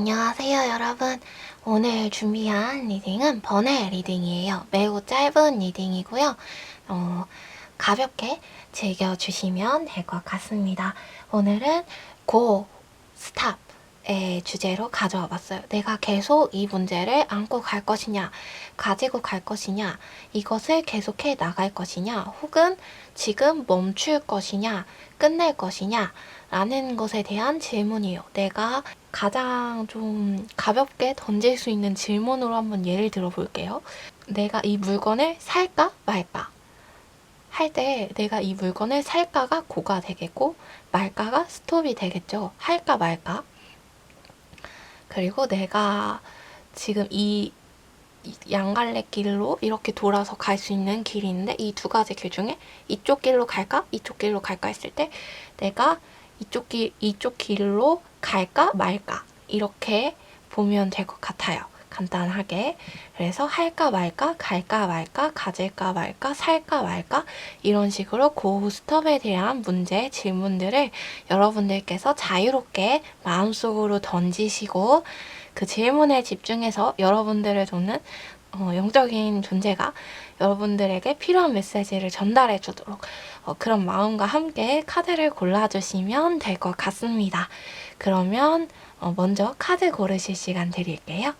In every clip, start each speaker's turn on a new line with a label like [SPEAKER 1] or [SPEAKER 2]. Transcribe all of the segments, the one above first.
[SPEAKER 1] 안녕하세요, 여러분. 오늘 준비한 리딩은 번외 리딩이에요. 매우 짧은 리딩이고요. 가볍게 즐겨주시면 될 것 같습니다. 오늘은 Go, Stop의 주제로 가져와 봤어요. 내가 계속 이 문제를 안고 갈 것이냐, 가지고 갈 것이냐, 이것을 계속해 나갈 것이냐, 혹은 지금 멈출 것이냐, 끝낼 것이냐, 라는 것에 대한 질문이에요. 내가 가장 좀 가볍게 던질 수 있는 질문으로 한번 예를 들어볼게요. 내가 이 물건을 살까 말까? 할 때 내가 이 물건을 살까가 고가 되겠고 말까가 스톱이 되겠죠. 할까 말까? 그리고 내가 지금 이 양갈래 길로 이렇게 돌아서 갈 수 있는 길이 있는데 이 두 가지 길 중에 이쪽 길로 갈까? 이쪽 길로 갈까? 했을 때 내가 이쪽 길로 갈까 말까 이렇게 보면 될 것 같아요. 간단하게. 그래서 할까 말까, 갈까 말까, 가질까 말까, 살까 말까 이런 식으로 고 스톱에 대한 문제, 질문들을 여러분들께서 자유롭게 마음속으로 던지시고 그 질문에 집중해서 여러분들을 돕는 영적인 존재가 여러분들에게 필요한 메시지를 전달해 주도록 그런 마음과 함께 카드를 골라주시면 될 것 같습니다. 그러면 먼저 카드 고르실 시간 드릴게요.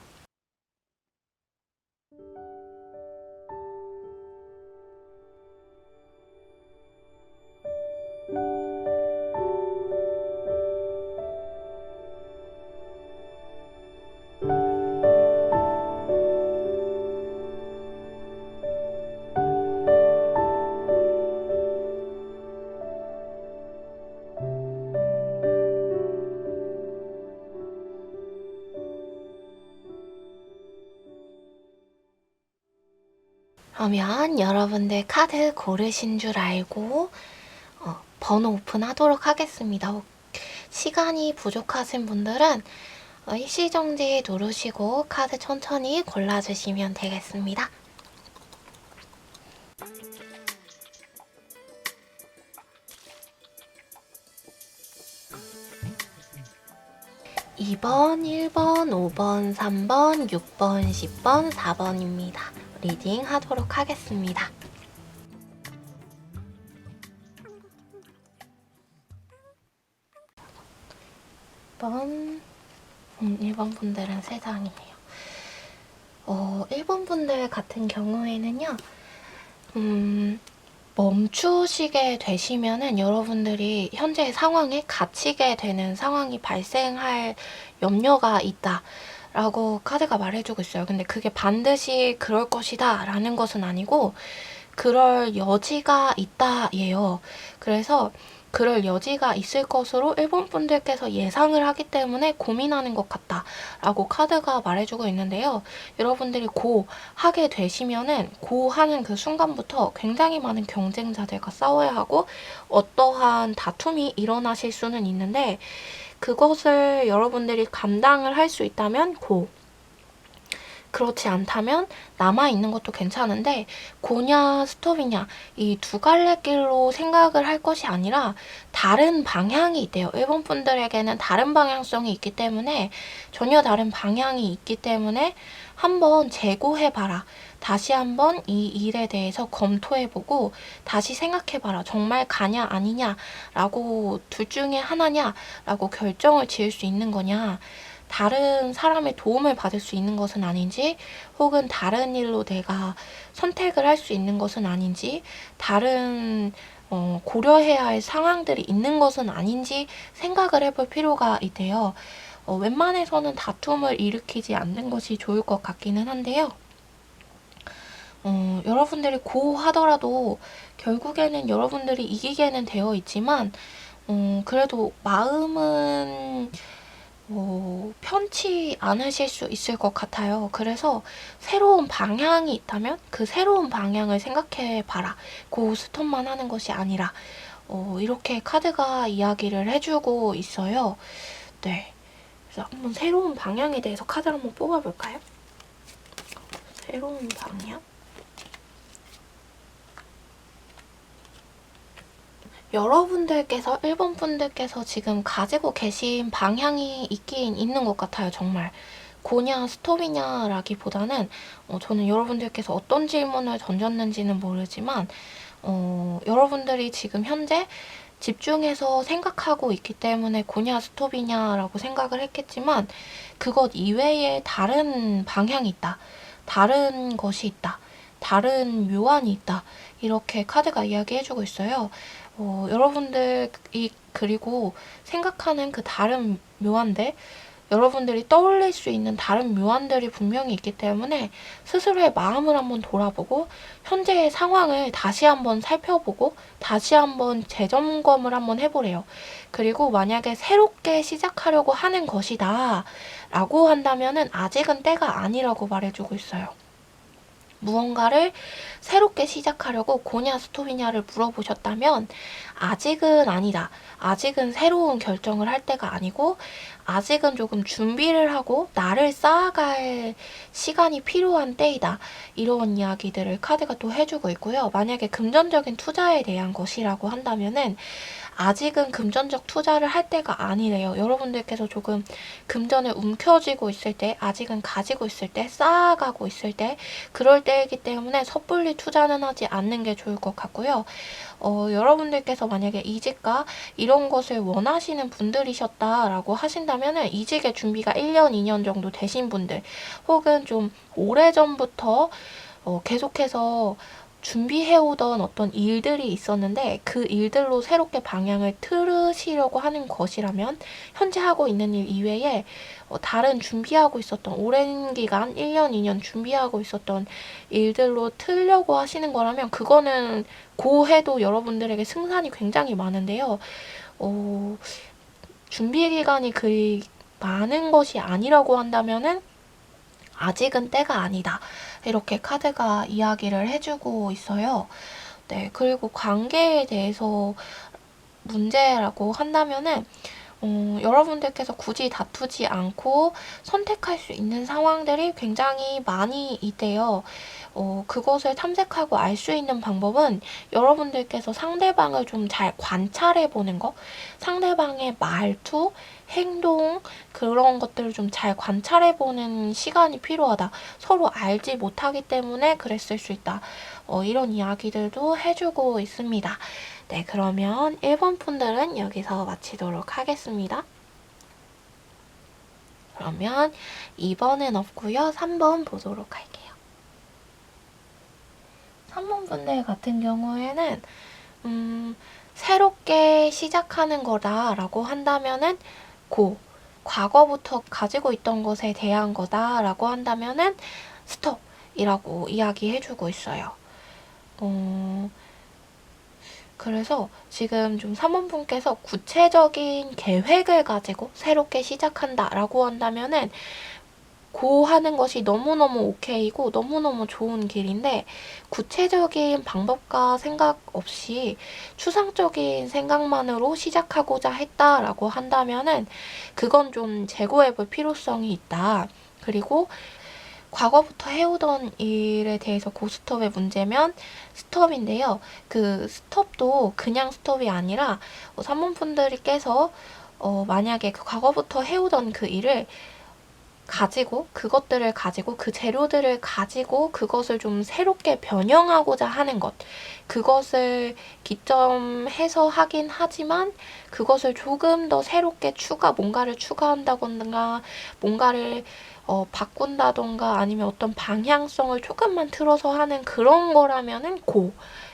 [SPEAKER 1] 그러면 여러분들 카드 고르신 줄 알고 번호 오픈하도록 하겠습니다. 시간이 부족하신 분들은 일시정지 누르시고 카드 천천히 골라주시면 되겠습니다. 2번, 1번, 5번, 3번, 6번, 10번, 4번입니다. 리딩 하도록 하겠습니다. 1번 분들은 3장이네요. 1번 분들 같은 경우에는요, 멈추시게 되시면은 여러분들이 현재의 상황에 갇히게 되는 상황이 발생할 염려가 있다. 라고 카드가 말해주고 있어요. 근데 그게 반드시 그럴 것이다 라는 것은 아니고 그럴 여지가 있다 예요. 그래서 그럴 여지가 있을 것으로 일본 분들께서 예상을 하기 때문에 고민하는 것 같다 라고 카드가 말해주고 있는데요. 여러분들이 고 하게 되시면은 고 하는 그 순간부터 굉장히 많은 경쟁자들과 싸워야 하고 어떠한 다툼이 일어나실 수는 있는데 그것을 여러분들이 감당을 할 수 있다면 고, 그렇지 않다면 남아있는 것도 괜찮은데 고냐 스톱이냐 이 두 갈래 길로 생각을 할 것이 아니라 다른 방향이 있대요. 일본 분들에게는 다른 방향성이 있기 때문에 전혀 다른 방향이 있기 때문에 한번 재고해봐라. 다시 한번 이 일에 대해서 검토해보고 다시 생각해봐라. 정말 가냐 아니냐 라고 둘 중에 하나냐 라고 결정을 지을 수 있는 거냐, 다른 사람의 도움을 받을 수 있는 것은 아닌지, 혹은 다른 일로 내가 선택을 할 수 있는 것은 아닌지, 다른 고려해야 할 상황들이 있는 것은 아닌지 생각을 해볼 필요가 있대요. 웬만해서는 다툼을 일으키지 않는 것이 좋을 것 같기는 한데요. 여러분들이 고 하더라도 결국에는 여러분들이 이기게는 되어 있지만 그래도 마음은 편치 않으실 수 있을 것 같아요. 그래서 새로운 방향이 있다면 그 새로운 방향을 생각해 봐라. 고 스톱만 하는 것이 아니라 이렇게 카드가 이야기를 해주고 있어요. 네. 그래서 한번 새로운 방향에 대해서 카드를 한번 뽑아볼까요? 새로운 방향? 여러분들께서, 일본 분들께서 지금 가지고 계신 방향이 있긴 있는 것 같아요, 정말. 고냐, 스톱이냐 라기보다는, 저는 여러분들께서 어떤 질문을 던졌는지는 모르지만, 여러분들이 지금 현재 집중해서 생각하고 있기 때문에 고냐, 스톱이냐라고 생각을 했겠지만, 그것 이외에 다른 방향이 있다. 다른 것이 있다. 다른 묘안이 있다. 이렇게 카드가 이야기해주고 있어요. 여러분들이 그리고 생각하는 그 다른 묘안들, 여러분들이 떠올릴 수 있는 다른 묘안들이 분명히 있기 때문에 스스로의 마음을 한번 돌아보고 현재의 상황을 다시 한번 살펴보고 다시 한번 재점검을 한번 해보래요. 그리고 만약에 새롭게 시작하려고 하는 것이다 라고 한다면은 아직은 때가 아니라고 말해주고 있어요. 무언가를 새롭게 시작하려고 고냐 스톱이냐를 물어보셨다면 아직은 아니다. 아직은 새로운 결정을 할 때가 아니고 아직은 조금 준비를 하고 나를 쌓아갈 시간이 필요한 때이다. 이런 이야기들을 카드가 또 해주고 있고요. 만약에 금전적인 투자에 대한 것이라고 한다면은 아직은 금전적 투자를 할 때가 아니래요. 여러분들께서 조금 금전을 움켜쥐고 있을 때, 아직은 가지고 있을 때, 쌓아가고 있을 때, 그럴 때이기 때문에 섣불리 투자는 하지 않는 게 좋을 것 같고요. 여러분들께서 만약에 이직과 이런 것을 원하시는 분들이셨다라고 하신다면 이직의 준비가 1년, 2년 정도 되신 분들, 혹은 좀 오래전부터 계속해서 준비해오던 어떤 일들이 있었는데 그 일들로 새롭게 방향을 틀으시려고 하는 것이라면 현재 하고 있는 일 이외에 다른 준비하고 있었던 오랜 기간 1년, 2년 준비하고 있었던 일들로 틀려고 하시는 거라면 그거는 고해도 여러분들에게 승산이 굉장히 많은데요. 준비 기간이 그리 많은 것이 아니라고 한다면은 아직은 때가 아니다. 이렇게 카드가 이야기를 해주고 있어요. 네, 그리고 관계에 대해서 문제라고 한다면은, 여러분들께서 굳이 다투지 않고 선택할 수 있는 상황들이 굉장히 많이 있대요. 그것을 탐색하고 알 수 있는 방법은 여러분들께서 상대방을 좀 잘 관찰해 보는 거, 상대방의 말투, 행동, 그런 것들을 좀 잘 관찰해 보는 시간이 필요하다. 서로 알지 못하기 때문에 그랬을 수 있다. 이런 이야기들도 해주고 있습니다. 네, 그러면 1번 분들은 여기서 마치도록 하겠습니다. 그러면 2번은 없고요. 3번 보도록 할게요. 3번 분들 같은 경우에는 새롭게 시작하는 거다라고 한다면은 과거부터 가지고 있던 것에 대한 거다라고 한다면은 스톱이라고 이야기해주고 있어요. 그래서 지금 좀 사모분께서 구체적인 계획을 가지고 새롭게 시작한다라고 한다면은 하는 것이 너무너무 오케이고 너무너무 좋은 길인데 구체적인 방법과 생각 없이 추상적인 생각만으로 시작하고자 했다라고 한다면은 그건 좀 재고해 볼 필요성이 있다. 그리고 과거부터 해오던 일에 대해서 고스톱의 문제면 스톱인데요. 그 스톱도 그냥 스톱이 아니라 사모분들께서 만약에 그 과거부터 해오던 그 일을 가지고 그것들을 가지고 그 재료들을 가지고 그것을 좀 새롭게 변형하고자 하는 것, 그것을 기점해서 하긴 하지만 그것을 조금 더 새롭게 뭔가를 추가한다던가 뭔가를 바꾼다던가 아니면 어떤 방향성을 조금만 틀어서 하는 그런 거라면은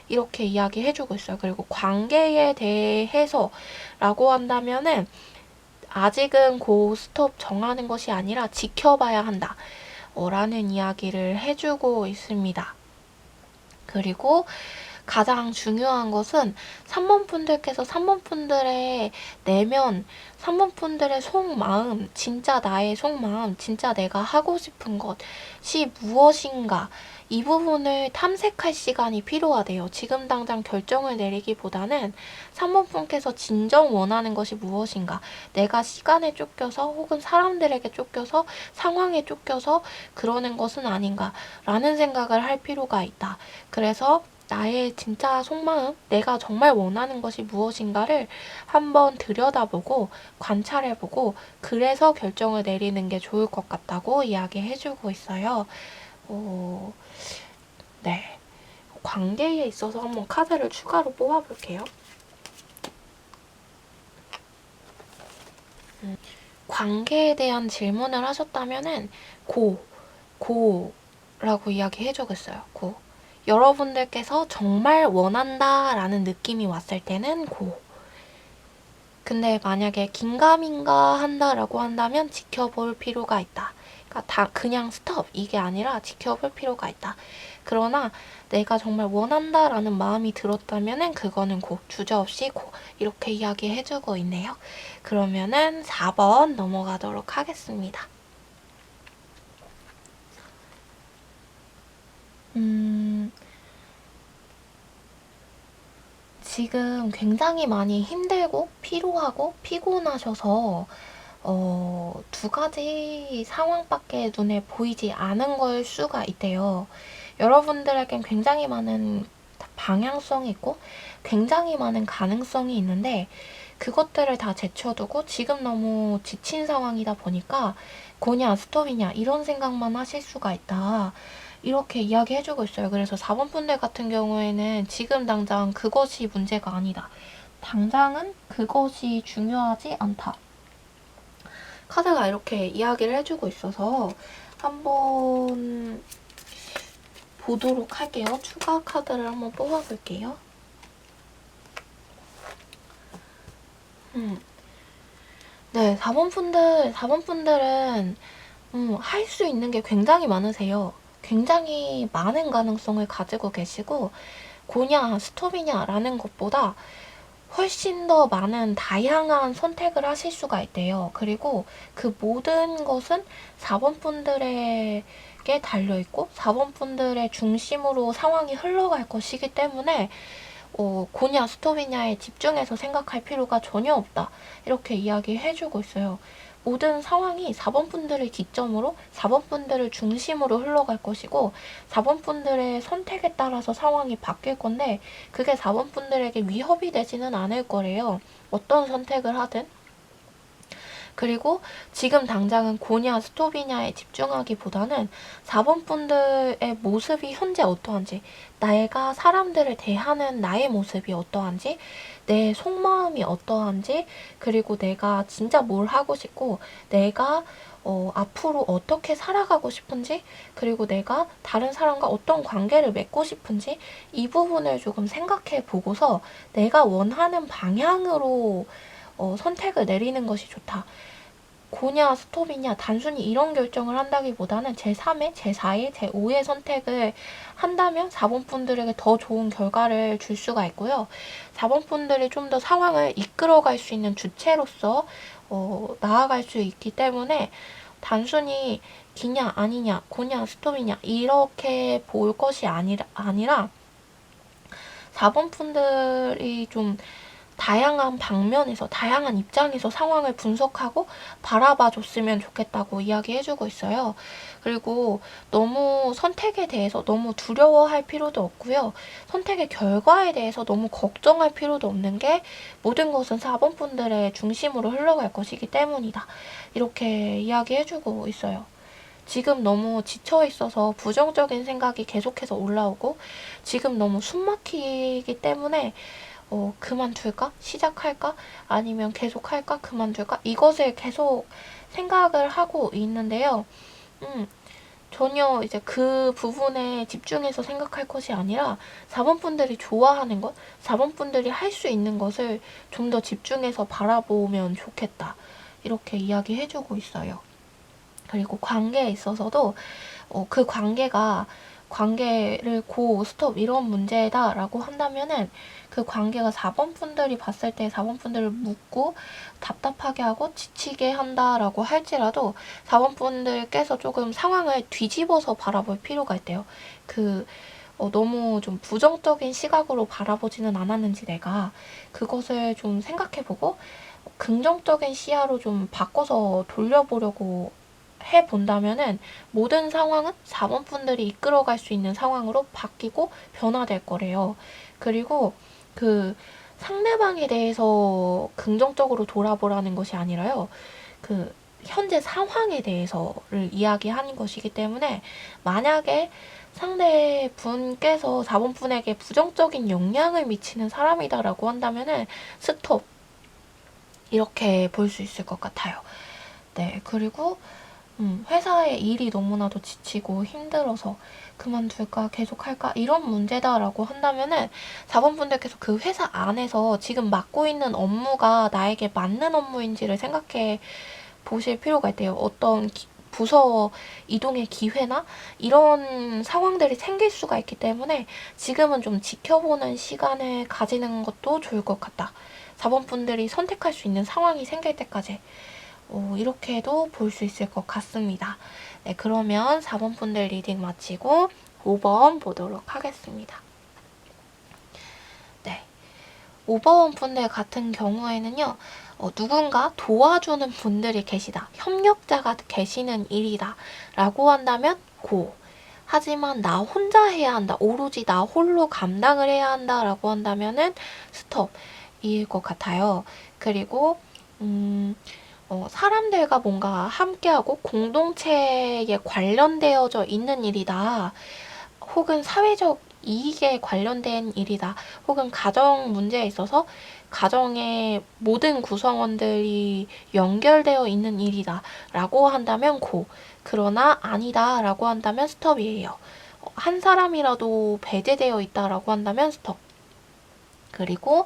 [SPEAKER 1] 이렇게 이야기해주고 있어요. 그리고 관계에 대해서라고 한다면은 아직은 스톱 정하는 것이 아니라 지켜봐야 한다. 라는 이야기를 해주고 있습니다. 그리고 가장 중요한 것은 3번분들께서 3번분들의 내면, 3번분들의 속마음, 진짜 나의 속마음, 진짜 내가 하고 싶은 것이 무엇인가 이 부분을 탐색할 시간이 필요하대요. 지금 당장 결정을 내리기보다는 3번분께서 진정 원하는 것이 무엇인가, 내가 시간에 쫓겨서 혹은 사람들에게 쫓겨서 상황에 쫓겨서 그러는 것은 아닌가 라는 생각을 할 필요가 있다. 그래서 나의 진짜 속마음, 내가 정말 원하는 것이 무엇인가를 한번 들여다보고 관찰해보고 그래서 결정을 내리는 게 좋을 것 같다고 이야기해주고 있어요. 어, 네. 관계에 있어서 한번 카드를 추가로 뽑아볼게요. 관계에 대한 질문을 하셨다면은 고라고 이야기해주겠어요. 고. 여러분들께서 정말 원한다라는 느낌이 왔을 때는 고. 근데 만약에 긴가민가 한다라고 한다면 지켜볼 필요가 있다. 그러니까 다 그냥 스톱 이게 아니라 지켜볼 필요가 있다. 그러나 내가 정말 원한다라는 마음이 들었다면은 그거는 고, 주저없이 고 이렇게 이야기해주고 있네요. 그러면은 4번 넘어가도록 하겠습니다. 지금 굉장히 많이 힘들고 피로하고 피곤하셔서 두 가지 상황밖에 눈에 보이지 않은 걸 수가 있대요. 여러분들에겐 굉장히 많은 방향성이 있고 굉장히 많은 가능성이 있는데 그것들을 다 제쳐두고 지금 너무 지친 상황이다 보니까 고냐 스톱이냐 이런 생각만 하실 수가 있다. 이렇게 이야기해주고 있어요. 그래서 4번 분들 같은 경우에는 지금 당장 그것이 문제가 아니다. 당장은 그것이 중요하지 않다. 카드가 이렇게 이야기를 해주고 있어서 한번 보도록 할게요. 추가 카드를 한번 뽑아볼게요. 네, 4번 분들은 할 수 있는 게 굉장히 많으세요. 굉장히 많은 가능성을 가지고 계시고 고냐 스톱이냐라는 것보다 훨씬 더 많은 다양한 선택을 하실 수가 있대요. 그리고 그 모든 것은 4번 분들에게 달려있고 4번 분들의 중심으로 상황이 흘러갈 것이기 때문에 고냐 스톱이냐에 집중해서 생각할 필요가 전혀 없다. 이렇게 이야기해주고 있어요. 모든 상황이 4번 분들을 기점으로 4번 분들을 중심으로 흘러갈 것이고 4번 분들의 선택에 따라서 상황이 바뀔 건데 그게 4번 분들에게 위협이 되지는 않을 거래요. 어떤 선택을 하든. 그리고 지금 당장은 고냐 스톱이냐에 집중하기보다는 4번 분들의 모습이 현재 어떠한지, 내가 사람들을 대하는 나의 모습이 어떠한지, 내 속마음이 어떠한지, 그리고 내가 진짜 뭘 하고 싶고, 내가 앞으로 어떻게 살아가고 싶은지, 그리고 내가 다른 사람과 어떤 관계를 맺고 싶은지, 이 부분을 조금 생각해 보고서 내가 원하는 방향으로 선택을 내리는 것이 좋다. 고냐 스톱이냐 단순히 이런 결정을 한다기보다는 제3의, 제4의, 제5의 선택을 한다면 4번 분들에게 더 좋은 결과를 줄 수가 있고요. 4번 분들이 좀 더 상황을 이끌어갈 수 있는 주체로서 나아갈 수 있기 때문에 단순히 기냐 아니냐, 고냐 스톱이냐 이렇게 볼 것이 아니라 4번 분들이 좀 다양한 방면에서, 다양한 입장에서 상황을 분석하고 바라봐 줬으면 좋겠다고 이야기해주고 있어요. 그리고 너무 선택에 대해서 너무 두려워할 필요도 없고요. 선택의 결과에 대해서 너무 걱정할 필요도 없는 게 모든 것은 4번 분들의 중심으로 흘러갈 것이기 때문이다. 이렇게 이야기해주고 있어요. 지금 너무 지쳐있어서 부정적인 생각이 계속해서 올라오고 지금 너무 숨막히기 때문에 그만둘까? 시작할까? 아니면 계속할까? 그만둘까? 이것을 계속 생각을 하고 있는데요. 전혀 이제 그 부분에 집중해서 생각할 것이 아니라 4번 분들이 좋아하는 것, 4번 분들이 할 수 있는 것을 좀 더 집중해서 바라보면 좋겠다. 이렇게 이야기해주고 있어요. 그리고 관계에 있어서도 그 관계를 고, 스톱 이런 문제다라고 한다면은 그 관계가 4번 분들이 봤을 때 4번 분들을 묻고 답답하게 하고 지치게 한다라고 할지라도 4번 분들께서 조금 상황을 뒤집어서 바라볼 필요가 있대요. 너무 좀 부정적인 시각으로 바라보지는 않았는지 내가 그것을 좀 생각해보고 긍정적인 시야로 좀 바꿔서 돌려보려고 해본다면은 모든 상황은 4번 분들이 이끌어갈 수 있는 상황으로 바뀌고 변화될 거래요. 그리고 그 상대방에 대해서 긍정적으로 돌아보라는 것이 아니라요. 그 현재 상황에 대해서를 이야기하는 것이기 때문에 만약에 상대분께서 4번 분에게 부정적인 영향을 미치는 사람이다라고 한다면은 스톱 이렇게 볼 수 있을 것 같아요. 네, 그리고 회사에 일이 너무나도 지치고 힘들어서 그만둘까 계속 할까 이런 문제다라고 한다면은 4번 분들께서 그 회사 안에서 지금 맡고 있는 업무가 나에게 맞는 업무인지를 생각해 보실 필요가 있대요. 어떤 부서 이동의 기회나 이런 상황들이 생길 수가 있기 때문에 지금은 좀 지켜보는 시간을 가지는 것도 좋을 것 같다. 4번 분들이 선택할 수 있는 상황이 생길 때까지 이렇게도 볼 수 있을 것 같습니다. 네, 그러면 4번 분들 리딩 마치고 5번 보도록 하겠습니다. 네, 5번 분들 같은 경우에는요, 누군가 도와주는 분들이 계시다, 협력자가 계시는 일이다 라고 한다면 고. 하지만 나 혼자 해야 한다, 오로지 나 홀로 감당을 해야 한다 라고 한다면은 스톱일 것 같아요. 그리고 사람들과 뭔가 함께하고 공동체에 관련되어져 있는 일이다. 혹은 사회적 이익에 관련된 일이다. 혹은 가정 문제에 있어서 가정의 모든 구성원들이 연결되어 있는 일이다. 라고 한다면 고. 그러나 아니다. 라고 한다면 스톱이에요. 한 사람이라도 배제되어 있다라고 한다면 스톱. 그리고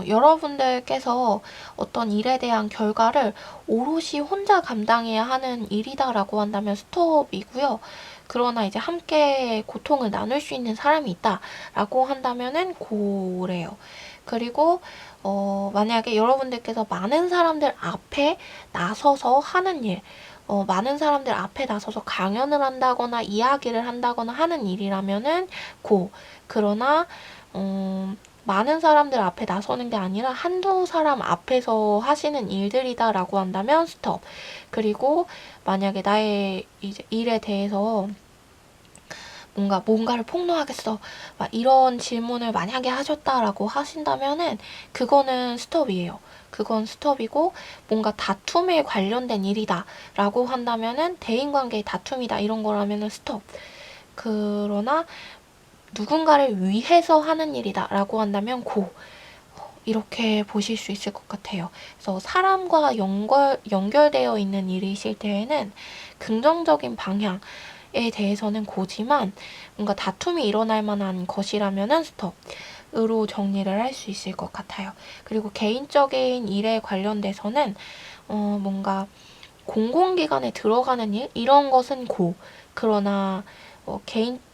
[SPEAKER 1] 여러분들께서 어떤 일에 대한 결과를 오롯이 혼자 감당해야 하는 일이다라고 한다면 스톱이고요. 그러나 이제 함께 고통을 나눌 수 있는 사람이 있다라고 한다면은 고래요. 그리고 만약에 여러분들께서 많은 사람들 앞에 나서서 하는 일, 많은 사람들 앞에 나서서 강연을 한다거나 이야기를 한다거나 하는 일이라면은 고. 그러나 많은 사람들 앞에 나서는 게 아니라 한두 사람 앞에서 하시는 일들이다라고 한다면 스톱. 그리고 만약에 나의 이제 일에 대해서 뭔가를 폭로하겠어, 막 이런 질문을 만약에 하셨다라고 하신다면은 그거는 스톱이에요. 그건 스톱이고, 뭔가 다툼에 관련된 일이다라고 한다면은 대인관계의 다툼이다 이런 거라면은 스톱. 그러나 누군가를 위해서 하는 일이다 라고 한다면 고. 이렇게 보실 수 있을 것 같아요. 그래서 사람과 연결되어 있는 일이실 때에는 긍정적인 방향에 대해서는 고지만 뭔가 다툼이 일어날 만한 것이라면 스톱으로 정리를 할 수 있을 것 같아요. 그리고 개인적인 일에 관련돼서는 뭔가 공공기관에 들어가는 일 이런 것은 고. 그러나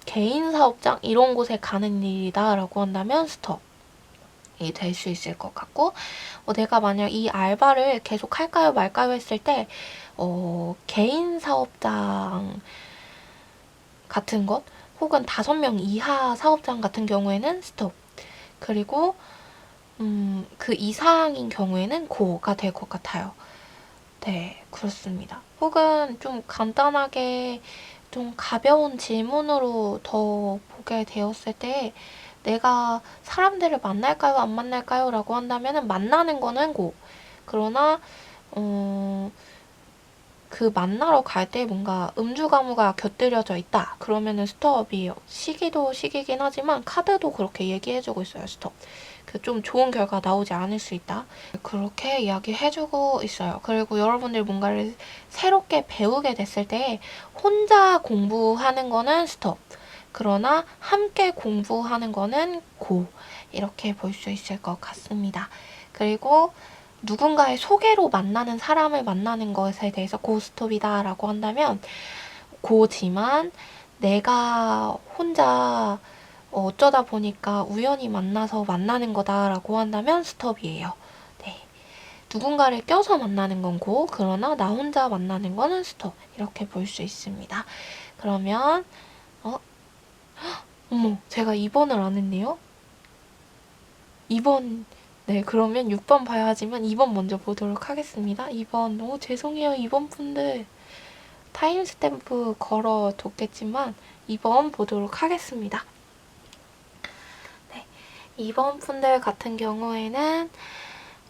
[SPEAKER 1] 개인 사업장 이런 곳에 가는 일이다라고 한다면 스톱이 될 수 있을 것 같고, 내가 만약 이 알바를 계속 할까요 말까요 했을 때 개인 사업장 같은 것 혹은 5명 이하 사업장 같은 경우에는 스톱. 그리고 그 이상인 경우에는 고가 될 것 같아요. 네, 그렇습니다. 혹은 좀 간단하게 좀 가벼운 질문으로 더 보게 되었을 때 내가 사람들을 만날까요, 안 만날까요? 라고 한다면 만나는 거는 고. 그러나 그 만나러 갈 때 뭔가 음주 가무가 곁들여져 있다. 그러면은 스톱이에요. 시기도 시기긴 하지만 카드도 그렇게 얘기해주고 있어요. 스톱. 그 좀 좋은 결과 나오지 않을 수 있다. 그렇게 이야기해주고 있어요. 그리고 여러분들 뭔가를 새롭게 배우게 됐을 때 혼자 공부하는 거는 스톱. 그러나 함께 공부하는 거는 고. 이렇게 볼 수 있을 것 같습니다. 그리고 누군가의 소개로 만나는 사람을 만나는 것에 대해서 고스톱이다 라고 한다면 고지만 내가 혼자 어쩌다 보니까 우연히 만나서 만나는 거다라고 한다면 스톱이에요. 네. 누군가를 껴서 만나는 건 고, 그러나 나 혼자 만나는 거는 스톱. 이렇게 볼 수 있습니다. 그러면 어머, 제가 2번을 안 했네요? 2번, 네, 그러면 6번 봐야 하지만 2번 먼저 보도록 하겠습니다. 2번, 죄송해요, 2번 분들. 타임스탬프 걸어뒀겠지만 2번 보도록 하겠습니다. 네, 2번 분들 같은 경우에는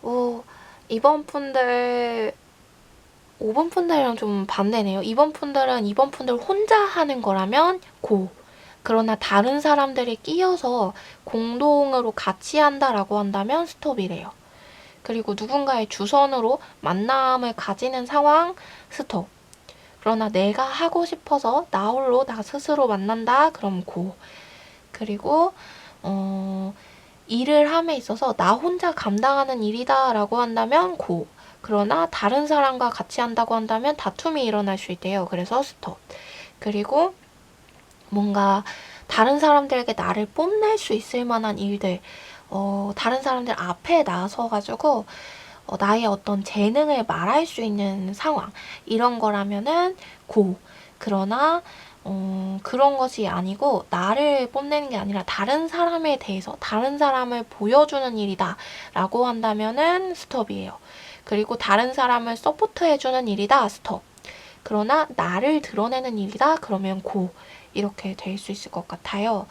[SPEAKER 1] 2번 분들 5번 분들이랑 좀 반대네요. 2번 분들은 2번 분들 혼자 하는 거라면 고. 그러나 다른 사람들이 끼어서 공동으로 같이 한다라고 한다면 스톱이래요. 그리고 누군가의 주선으로 만남을 가지는 상황 스톱. 그러나 내가 하고 싶어서 나 홀로 나 스스로 만난다 그럼 고. 그리고 일을 함에 있어서 나 혼자 감당하는 일이다 라고 한다면 고. 그러나 다른 사람과 같이 한다고 한다면 다툼이 일어날 수 있대요. 그래서 스톱. 그리고 뭔가 다른 사람들에게 나를 뽐낼 수 있을 만한 일들, 다른 사람들 앞에 나서가지고 나의 어떤 재능을 말할 수 있는 상황, 이런 거라면은 고. 그러나 그런 것이 아니고 나를 뽐내는 게 아니라 다른 사람에 대해서 다른 사람을 보여주는 일이다 라고 한다면은 스톱이에요. 그리고 다른 사람을 서포트해주는 일이다 스톱. 그러나 나를 드러내는 일이다 그러면 고. 이렇게 될 수 있을 것 같아요.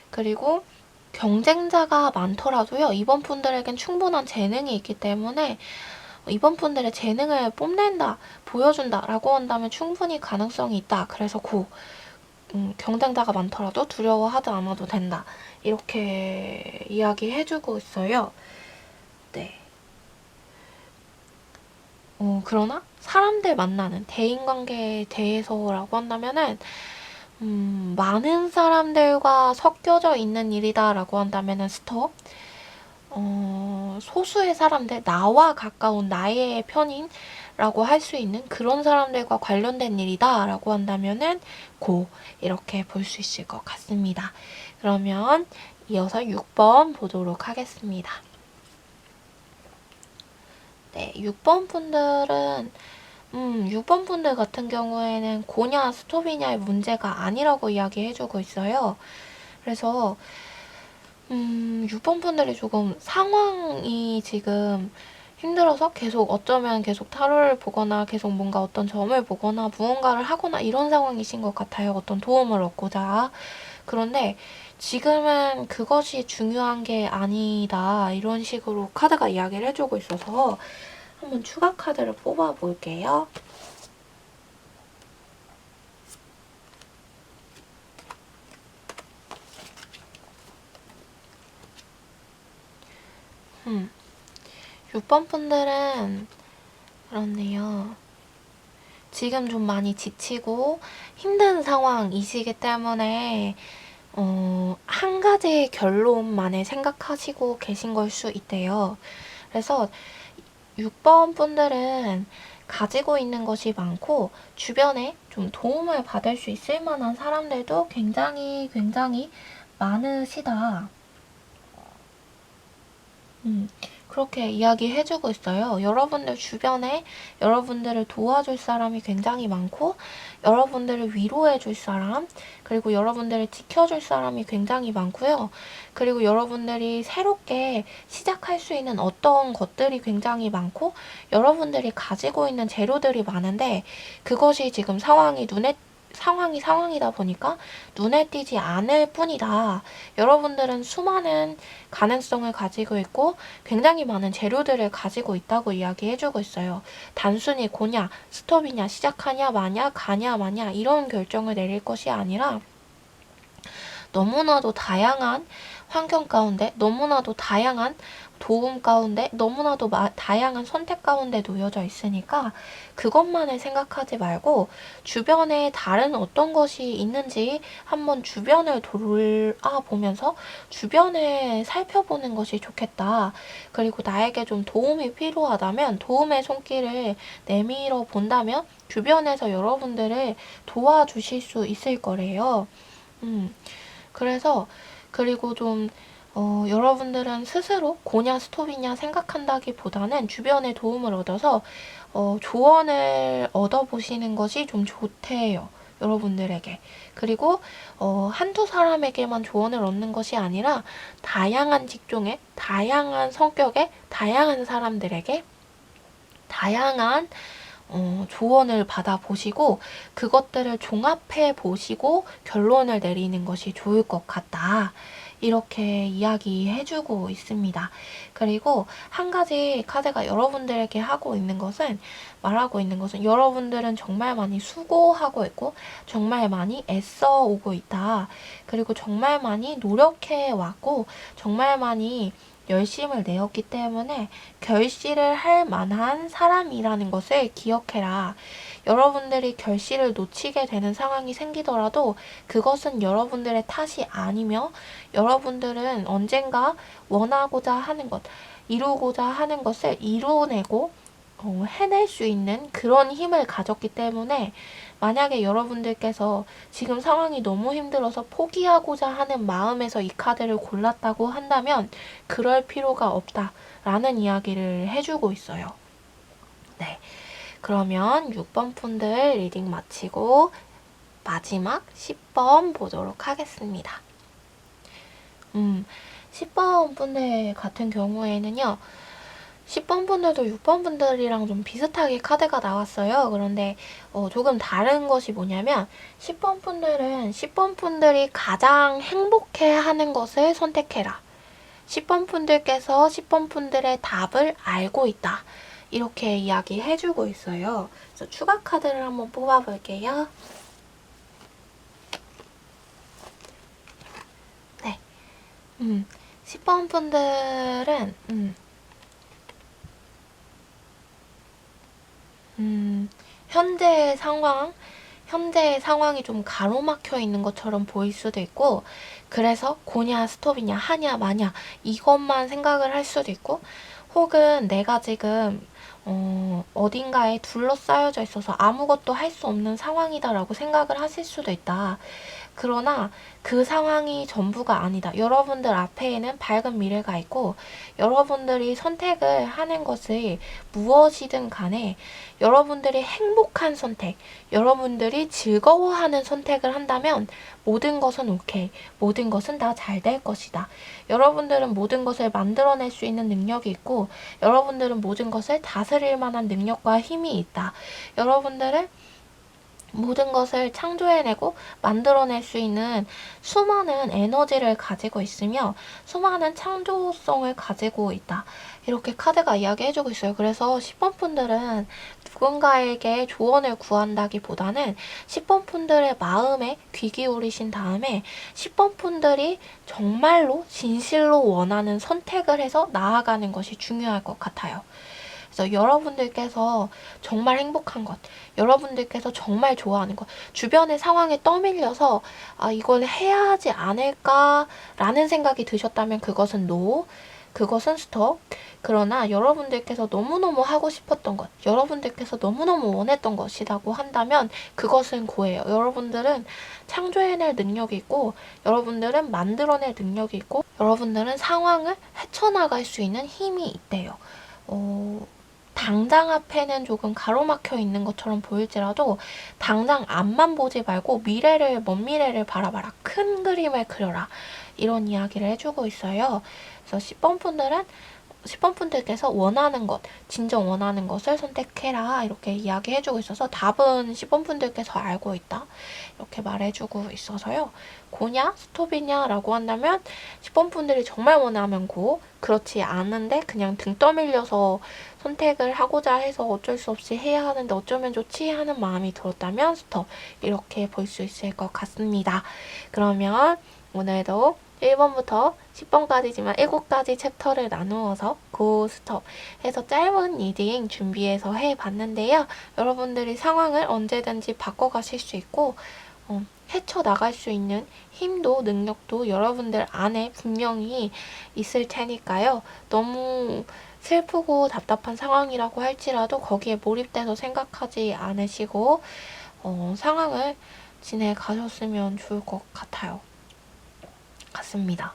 [SPEAKER 1] 그리고 경쟁자가 많더라도요, 이번 분들에겐 충분한 재능이 있기 때문에 이번 분들의 재능을 뽐낸다, 보여준다 라고 한다면 충분히 가능성이 있다. 그래서 고. 경쟁자가 많더라도 두려워하지 않아도 된다. 이렇게 이야기해주고 있어요. 네. 그러나 사람들 만나는 대인관계에 대해서라고 한다면은 많은 사람들과 섞여져 있는 일이다 라고 한다면은 스톱. 소수의 사람들, 나와 가까운 나의 편인라고 할 수 있는 그런 사람들과 관련된 일이다 라고 한다면은 고. 이렇게 볼 수 있을 것 같습니다. 그러면 이어서 6번 보도록 하겠습니다. 네, 6번 분들은 6번 분들 같은 경우에는 고냐 스톱이냐의 문제가 아니라고 이야기해주고 있어요. 그래서 6번 분들이 조금 상황이 지금 힘들어서 계속 어쩌면 계속 타로를 보거나 계속 뭔가 어떤 점을 보거나 무언가를 하거나 이런 상황이신 것 같아요. 어떤 도움을 얻고자. 그런데 지금은 그것이 중요한 게 아니다. 이런 식으로 카드가 이야기를 해주고 있어서 한번 추가 카드를 뽑아볼게요. 음. 6번 분들은 그렇네요. 지금 좀 많이 지치고 힘든 상황이시기 때문에 한 가지의 결론만을 생각하시고 계신 걸 수 있대요. 그래서 6번 분들은 가지고 있는 것이 많고 주변에 좀 도움을 받을 수 있을 만한 사람들도 굉장히 많으시다. 그렇게 이야기해주고 있어요. 여러분들 주변에 여러분들을 도와줄 사람이 굉장히 많고 여러분들을 위로해줄 사람, 그리고 여러분들을 지켜줄 사람이 굉장히 많고요. 그리고 여러분들이 새롭게 시작할 수 있는 어떤 것들이 굉장히 많고 여러분들이 가지고 있는 재료들이 많은데 그것이 지금 상황이다 보니까 눈에 띄지 않을 뿐이다. 여러분들은 수많은 가능성을 가지고 있고 굉장히 많은 재료들을 가지고 있다고 이야기해주고 있어요. 단순히 고냐, 스톱이냐, 시작하냐, 마냐, 가냐, 마냐 이런 결정을 내릴 것이 아니라 너무나도 다양한 환경 가운데, 너무나도 다양한 도움 가운데, 너무나도 다양한 선택 가운데 놓여져 있으니까 그것만을 생각하지 말고 주변에 다른 어떤 것이 있는지 한번 주변을 돌아보면서 주변을 살펴보는 것이 좋겠다. 그리고 나에게 좀 도움이 필요하다면 도움의 손길을 내밀어 본다면 주변에서 여러분들을 도와주실 수 있을 거래요. 그래서 그리고 좀 여러분들은 스스로 고냐 스톱이냐 생각한다기보다는 주변의 도움을 얻어서 조언을 얻어보시는 것이 좀 좋대요. 여러분들에게. 그리고 한두 사람에게만 조언을 얻는 것이 아니라 다양한 직종의, 다양한 성격의, 다양한 사람들에게 다양한 조언을 받아보시고 그것들을 종합해 보시고 결론을 내리는 것이 좋을 것 같다. 이렇게 이야기해주고 있습니다. 그리고 한 가지 카드가 여러분들에게 말하고 있는 것은 여러분들은 정말 많이 수고하고 있고 정말 많이 애써 오고 있다. 그리고 정말 많이 노력해 왔고 정말 많이 열심을 내었기 때문에 결실을 할 만한 사람이라는 것을 기억해라. 여러분들이 결실을 놓치게 되는 상황이 생기더라도 그것은 여러분들의 탓이 아니며 여러분들은 언젠가 원하고자 하는 것, 이루고자 하는 것을 이뤄내고 해낼 수 있는 그런 힘을 가졌기 때문에 만약에 여러분들께서 지금 상황이 너무 힘들어서 포기하고자 하는 마음에서 이 카드를 골랐다고 한다면 그럴 필요가 없다라는 이야기를 해주고 있어요. 네, 그러면 6번 분들 리딩 마치고 마지막 10번 보도록 하겠습니다. 10번 분들 같은 경우에는요. 10번 분들도 6번 분들이랑 좀 비슷하게 카드가 나왔어요. 그런데 조금 다른 것이 뭐냐면 10번 분들은 10번 분들이 가장 행복해하는 것을 선택해라. 10번 분들께서 10번 분들의 답을 알고 있다. 이렇게 이야기해주고 있어요. 그래서 추가 카드를 한번 뽑아볼게요. 네. 10번 분들은 현재의 상황이 좀 가로막혀 있는 것처럼 보일 수도 있고, 그래서 고냐, 스톱이냐, 하냐, 마냐, 이것만 생각을 할 수도 있고, 혹은 내가 지금, 어딘가에 둘러싸여져 있어서 아무것도 할 수 없는 상황이다라고 생각을 하실 수도 있다. 그러나 그 상황이 전부가 아니다. 여러분들 앞에는 밝은 미래가 있고 여러분들이 선택을 하는 것이 무엇이든 간에 여러분들이 행복한 선택, 여러분들이 즐거워하는 선택을 한다면 모든 것은 오케이. 모든 것은 다 잘 될 것이다. 여러분들은 모든 것을 만들어낼 수 있는 능력이 있고 여러분들은 모든 것을 다스릴 만한 능력과 힘이 있다. 여러분들은 모든 것을 창조해내고 만들어낼 수 있는 수많은 에너지를 가지고 있으며 수많은 창조성을 가지고 있다. 이렇게 카드가 이야기해주고 있어요. 그래서 10번 분들은 누군가에게 조언을 구한다기보다는 10번 분들의 마음에 귀 기울이신 다음에 10번 분들이 정말로 진실로 원하는 선택을 해서 나아가는 것이 중요할 것 같아요. 그래서 여러분들께서 정말 행복한 것, 여러분들께서 정말 좋아하는 것, 주변의 상황에 떠밀려서 이걸 해야 하지 않을까라는 생각이 드셨다면 그것은 NO, 그것은 STOP. 그러나 여러분들께서 너무너무 하고 싶었던 것, 여러분들께서 너무너무 원했던 것이라고 한다면 그것은 GO예요. 여러분들은 창조해낼 능력이 있고 여러분들은 만들어낼 능력이 있고 여러분들은 상황을 헤쳐나갈 수 있는 힘이 있대요. 당장 앞에는 조금 가로막혀 있는 것처럼 보일지라도 당장 앞만 보지 말고 먼 미래를 바라봐라. 큰 그림을 그려라. 이런 이야기를 해주고 있어요. 그래서 10번 분들께서 원하는 것, 진정 원하는 것을 선택해라. 이렇게 이야기해주고 있어서 답은 10번 분들께서 알고 있다. 이렇게 말해주고 있어서요. 고냐? 스톱이냐? 라고 한다면 10번 분들이 정말 원하면 고, 그렇지 않은데 그냥 등 떠밀려서 선택을 하고자 해서 어쩔 수 없이 해야 하는데 어쩌면 좋지 하는 마음이 들었다면 스톱. 이렇게 볼 수 있을 것 같습니다. 그러면 오늘도 1번부터 10번까지지만 7가지 챕터를 나누어서 고, 스톱 해서 짧은 리딩 준비해서 해봤는데요. 여러분들이 상황을 언제든지 바꿔가실 수 있고 헤쳐나갈 수 있는 힘도 능력도 여러분들 안에 분명히 있을 테니까요. 너무 슬프고 답답한 상황이라고 할지라도 거기에 몰입돼서 생각하지 않으시고 상황을 지내가셨으면 좋을 것 같습니다.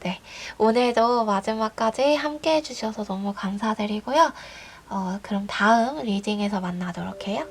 [SPEAKER 1] 네, 오늘도 마지막까지 함께 해주셔서 너무 감사드리고요. 그럼 다음 리딩에서 만나도록 해요.